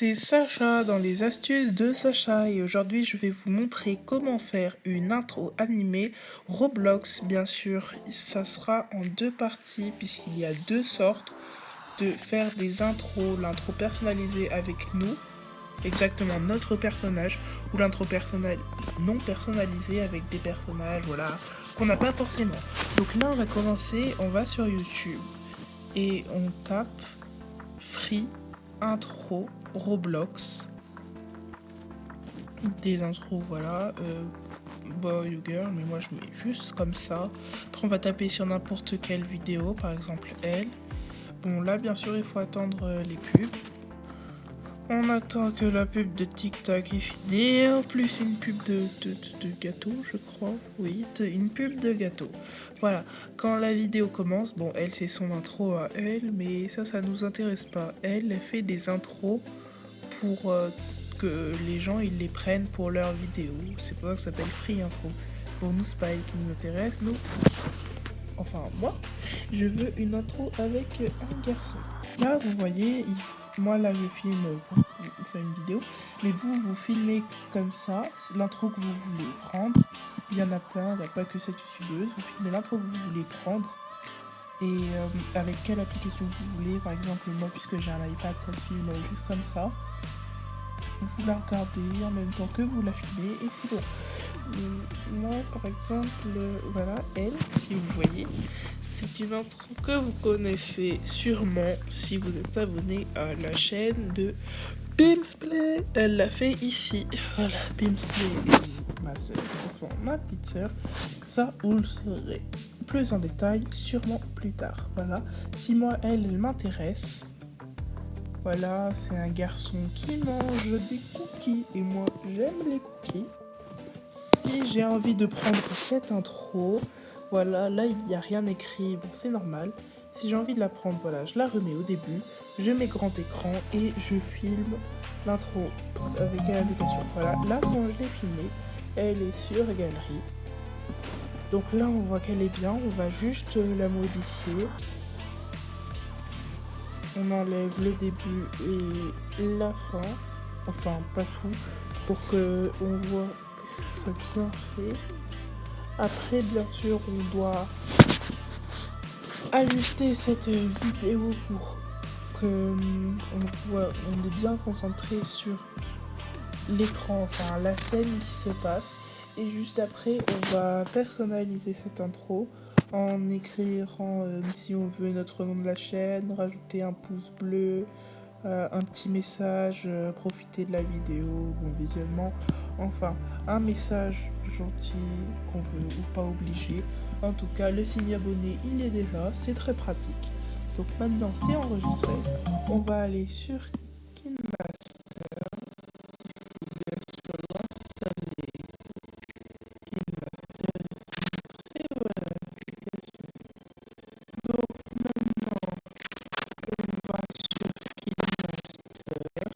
c'est Sacha dans les astuces de Sacha et aujourd'hui je vais vous montrer comment faire une intro animée Roblox. Bien sûr, ça sera en deux parties puisqu'il y a deux sortes de faire des intros, l'intro personnalisée avec nous, exactement notre personnage, ou l'intro non personnalisée avec des personnages, voilà, qu'on n'a pas forcément. Donc là on va commencer, on va sur YouTube et on tape Free intro Roblox, des intros, voilà, boy ou girl, mais moi je mets juste comme ça. Après on va taper sur n'importe quelle vidéo, par exemple elle. Bon là bien sûr il faut attendre les pubs. On attend que la pub de TikTok est finie, et en plus une pub de gâteau, je crois. Oui, une pub de gâteau. Voilà, quand la vidéo commence, bon, elle c'est son intro à elle, mais ça nous intéresse pas. Elle fait des intros pour que les gens ils les prennent pour leurs vidéos. C'est pour ça que ça s'appelle Free Intro. Pour nous, c'est pas elle qui nous intéresse, nous. Enfin, moi, je veux une intro avec un garçon. Là, vous voyez, moi là je filme pour faire une vidéo, mais vous filmez comme ça, l'intro que vous voulez prendre. Il y en a plein, il n'y a pas que cette youtubeuse. Vous filmez l'intro que vous voulez prendre et avec quelle application vous voulez. Par exemple, moi, puisque j'ai un iPad, ça se filme juste comme ça. Vous la regardez en même temps que vous la filmez et c'est bon. Moi, par exemple, voilà, elle, si vous voyez, c'est une intro que vous connaissez sûrement si vous êtes abonné à la chaîne de Pimsplay. Elle l'a fait ici. Voilà, Pimsplay est ma soeur, enfin ma petite soeur. Ça, vous le saurez plus en détail sûrement plus tard. Voilà, si moi, elle m'intéresse. Voilà, c'est un garçon qui mange des cookies et moi, j'aime les cookies. Si j'ai envie de prendre cette intro, voilà, là il n'y a rien écrit, bon c'est normal. Si j'ai envie de la prendre, voilà, je la remets au début, je mets grand écran et je filme l'intro avec l'application. Voilà, là quand je l'ai filmée, elle est sur galerie. Donc là on voit qu'elle est bien, on va juste la modifier. On enlève le début et la fin, enfin pas tout, pour que on voit que ce soit bien fait. Après, bien sûr, on doit ajuster cette vidéo pour que on est bien concentré sur l'écran, enfin la scène qui se passe. Et juste après, on va personnaliser cette intro en écrivant si on veut notre nom de la chaîne, rajouter un pouce bleu, un petit message, profiter de la vidéo, bon visionnement, enfin un message gentil qu'on veut ou pas obligé. En tout cas, le signe abonné il est déjà, c'est très pratique. Donc maintenant c'est enregistré, on va aller sur KineMaster, bien sûr l'installer, KineMaster est une très bonne application. Donc maintenant on va sur KineMaster.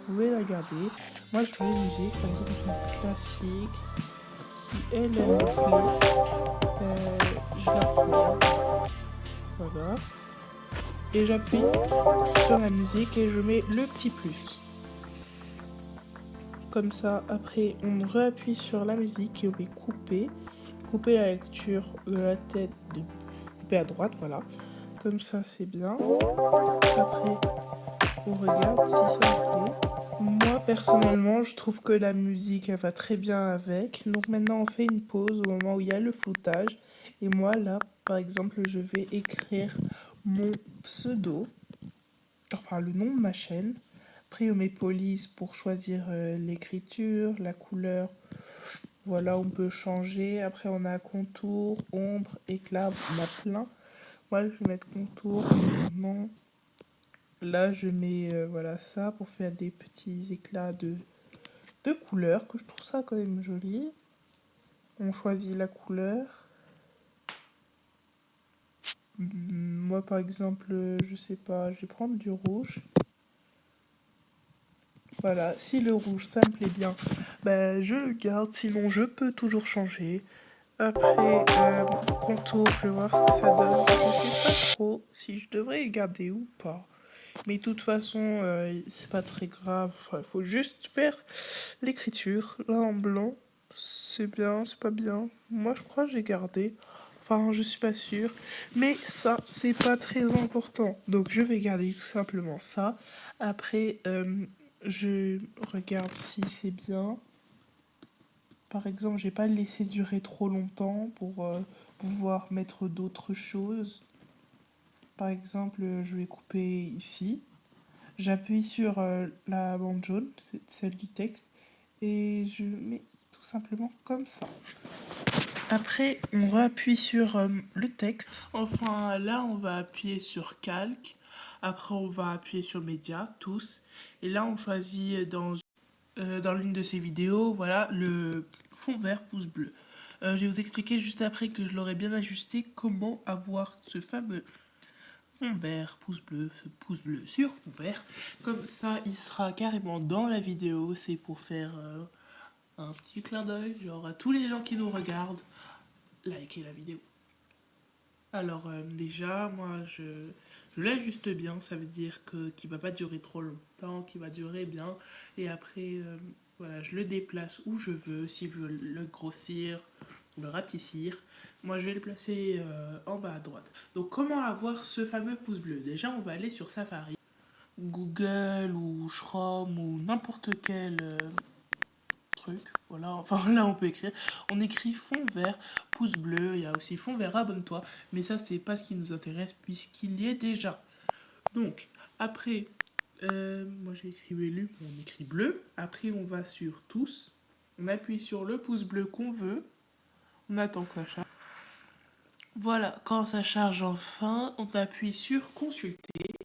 pouvez la garder. Moi, je mets musique, par exemple, une classique. Si elle me plaît, je la prends. Voilà. Et j'appuie sur la musique et je mets le petit plus. Comme ça, après, on réappuie sur la musique et on met couper. Couper la lecture de la tête, de couper à droite, voilà. Comme ça, c'est bien. Après, on regarde si ça me plaît. Moi, personnellement, je trouve que la musique, elle va très bien avec. Donc maintenant, on fait une pause au moment où il y a le floutage. Et moi, là, par exemple, je vais écrire mon pseudo, enfin le nom de ma chaîne. Après, on met police pour choisir l'écriture, la couleur. Voilà, on peut changer. Après, on a contour, ombre, éclat, on a plein. Moi, je vais mettre contour, non. Là, je mets voilà ça pour faire des petits éclats de couleurs, que je trouve ça quand même joli. On choisit la couleur. Moi, par exemple, je sais pas, je vais prendre du rouge. Voilà, si le rouge, ça me plaît bien, ben, je le garde. Sinon, je peux toujours changer. Après, contour, je vais voir ce que ça donne. Je sais pas trop si je devrais le garder ou pas. Mais de toute façon, c'est pas très grave. Il faut juste faire l'écriture. Là, en blanc, c'est bien, c'est pas bien. Moi, je crois que j'ai gardé. Enfin, je suis pas sûre. Mais ça, c'est pas très important. Donc, je vais garder tout simplement ça. Après, je regarde si c'est bien. Par exemple, j'ai pas le laissé durer trop longtemps pour pouvoir mettre d'autres choses. Par exemple, je vais couper ici. J'appuie sur la bande jaune, celle du texte, et je mets tout simplement comme ça. Après, on réappuie sur le texte. Enfin, là, on va appuyer sur calque. Après, on va appuyer sur médias, tous. Et là, on choisit dans l'une de ces vidéos, voilà, le fond vert pouce bleu. Je vais vous expliquer juste après que je l'aurai bien ajusté comment avoir ce fameux fond vert pouce bleu sur fond vert. Comme ça, il sera carrément dans la vidéo. C'est pour faire un petit clin d'œil, genre à tous les gens qui nous regardent, likez la vidéo. Alors déjà, moi je l'ajuste bien, ça veut dire que qu'il va pas durer trop longtemps, qu'il va durer bien. Et après, voilà, je le déplace où je veux, si je veux le grossir, le rapetissir. Moi je vais le placer en bas à droite. Donc comment avoir ce fameux pouce bleu? Déjà on va aller sur Safari, Google ou Chrome ou n'importe quel truc, voilà, enfin là on peut écrire, on écrit fond vert, pouce bleu, il y a aussi fond vert, abonne-toi, mais ça c'est pas ce qui nous intéresse puisqu'il y est déjà. Donc, après, moi j'ai écrit bleu, on écrit bleu, après on va sur tous, on appuie sur le pouce bleu qu'on veut, on attend que ça charge. Voilà, quand ça charge enfin, on appuie sur consulter.